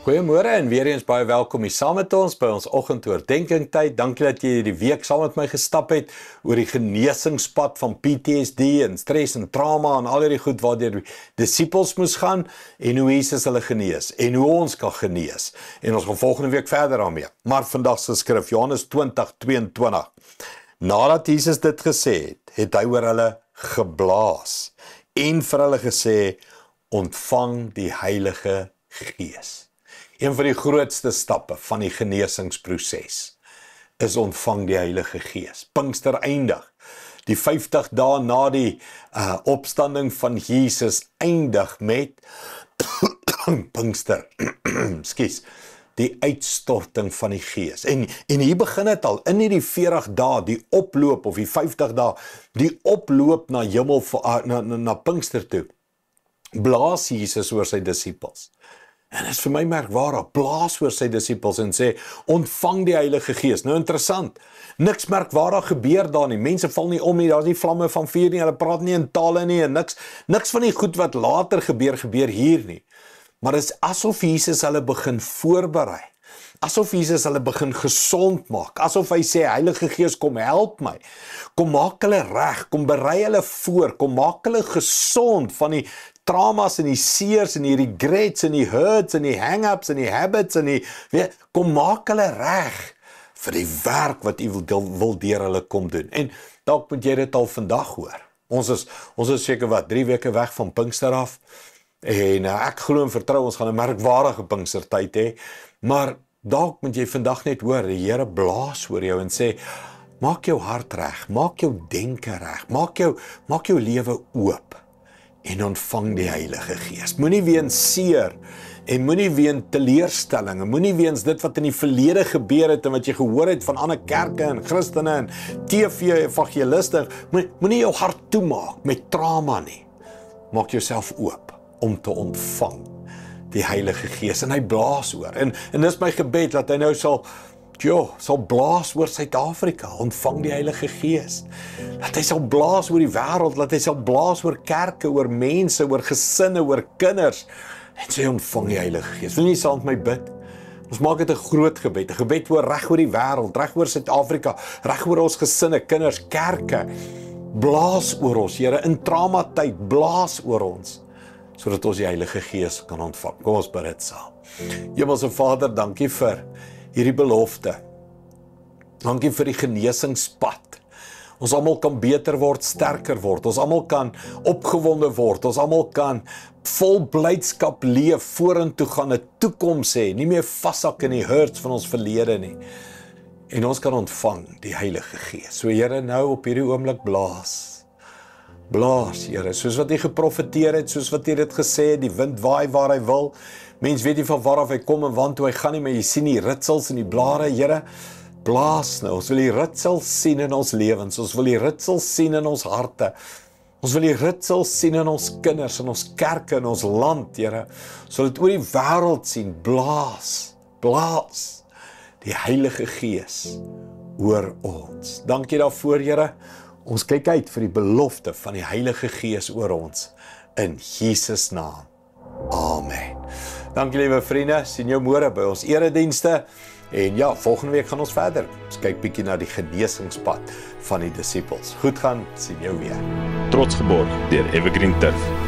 Goeiemôre en weer eens baie welkom hier saam met ons by ons oggendoordenkingtyd. Dankie dat jy hierdie week saam met my gestap het oor die genesingspad van PTSD en stres en trauma en al hierdie goed waardeur die disippels moes gaan en hoe Jesus hulle genees en hoe ons kan genees. En ons gaan volgende week verder daarmee. Maar vandag se skrif Johannes 20:22. Nadat Jesus dit gesê het, het hy oor hulle geblaas en vir hulle gesê: ontvang die Heilige Gees. Een van die grootste stappe van die genesingsproses is ontvang die Heilige Gees. Pinkster eindig. Die 50 dae na die opstanding van Jesus eindig met Pinkster. Ekskuus. Die uitstorting van die Gees. En hier begin dit al, in hierdie 40 dae, die oploop, of die 50 dae, die oploop na hemel, na Pinkster toe, blaas Jesus oor sy disippels. En dit is vir my merkwaardig, blaas oor sy disippels en sê, ontvang die Heilige Gees. Nou interessant, niks merkwaardig gebeur daar nie, mense val nie om nie, daar is nie vlamme van vuur nie, hulle praat nie in tale nie, en niks van die goed wat later gebeur hier nie. Maar dit is asof Jesus hulle begin voorberei, asof Jesus hulle begin gesond maak, asof hy sê, Heilige Gees, kom help my, kom maak hulle reg, kom berei hulle voor, kom maak hulle gesond van die traumas en die seers en die regrets en die hurts en die hang-ups en die habits en kom maak hulle reg vir die werk wat U wil deur hulle kom doen. En dalk moet jy dit al vandag hoor. Ons is seker 3 weke weg van Pinkster af en ek glo en vertrou ons gaan 'n merkwaardige Pinkstertyd hê, maar dalk moet jy vandag net hoor, die Here blaas oor jou en sê, maak jou hart reg, maak jou denke reg, maak jou lewe oop en ontvang die Heilige Gees. Moenie weens seer en moenie weens teleurstellinge, moenie weens dit wat in die verlede gebeur het en wat jy gehoor het van ander kerke en Christene en TV evangeliste, moenie jou hart toemaak met trauma nie. Maak jouself oop om te ontvang die Heilige Gees en hy blaas oor. En dis my gebed dat hy nou sal blaas oor Suid-Afrika, ontvang die Heilige Gees. Dat hy sal blaas oor die wêreld, dat hy sal blaas oor kerke, oor mense, oor gesinne, oor kinders. En sê ontvang die Heilige Gees. Wil jy saam met my bid? Ons maak dit 'n groot gebed, 'n gebed reg oor die wêreld, reg oor Suid-Afrika, reg oor ons gesinne, kinders, kerke. Blaas oor ons, Here, in traumatyd, blaas oor ons, sodat ons die Heilige Gees kan ontvang. Kom ons bid dit saam. Hemelse Vader, dankie vir hierdie belofte. Dankie vir die genesingspad. Ons almal kan beter word, sterker word. Ons almal kan opgewonde word. Ons almal kan vol blydskap leef, vorentoe gaan, 'n toekoms hê, nie meer vashak in die hurts van ons verlede nie. En ons kan ontvang die Heilige Gees. So Here, nou op hierdie oomblik blaas, Here, soos wat U geprofeteer het, soos wat U dit gesê het, die wind waai waar hy wil. Mens weet nie van waar af hy kom en waartoe hy gaan nie, maar jy sien die ritsels en die blare, Here, blaas nou. Ons wil die ritsels sien in ons lewens, ons wil die ritsels sien in ons harte, ons wil die ritsels sien in ons kinders, in ons kerke, in ons land, Here. Ons wil dit oor die wêreld sien, blaas, die Heilige Gees oor ons. Dankie daarvoor, Here. Ons kyk uit vir die belofte van die Heilige Gees oor ons, in Jesus naam. Amen. Dankie liewe vriende, sien jou môre by ons eredienste. En ja, volgende week gaan ons verder. Ons kyk bietjie na die genesingspad van die disippels. Goed gaan, sien jou weer. Trots geborg deur Evergreen Turf.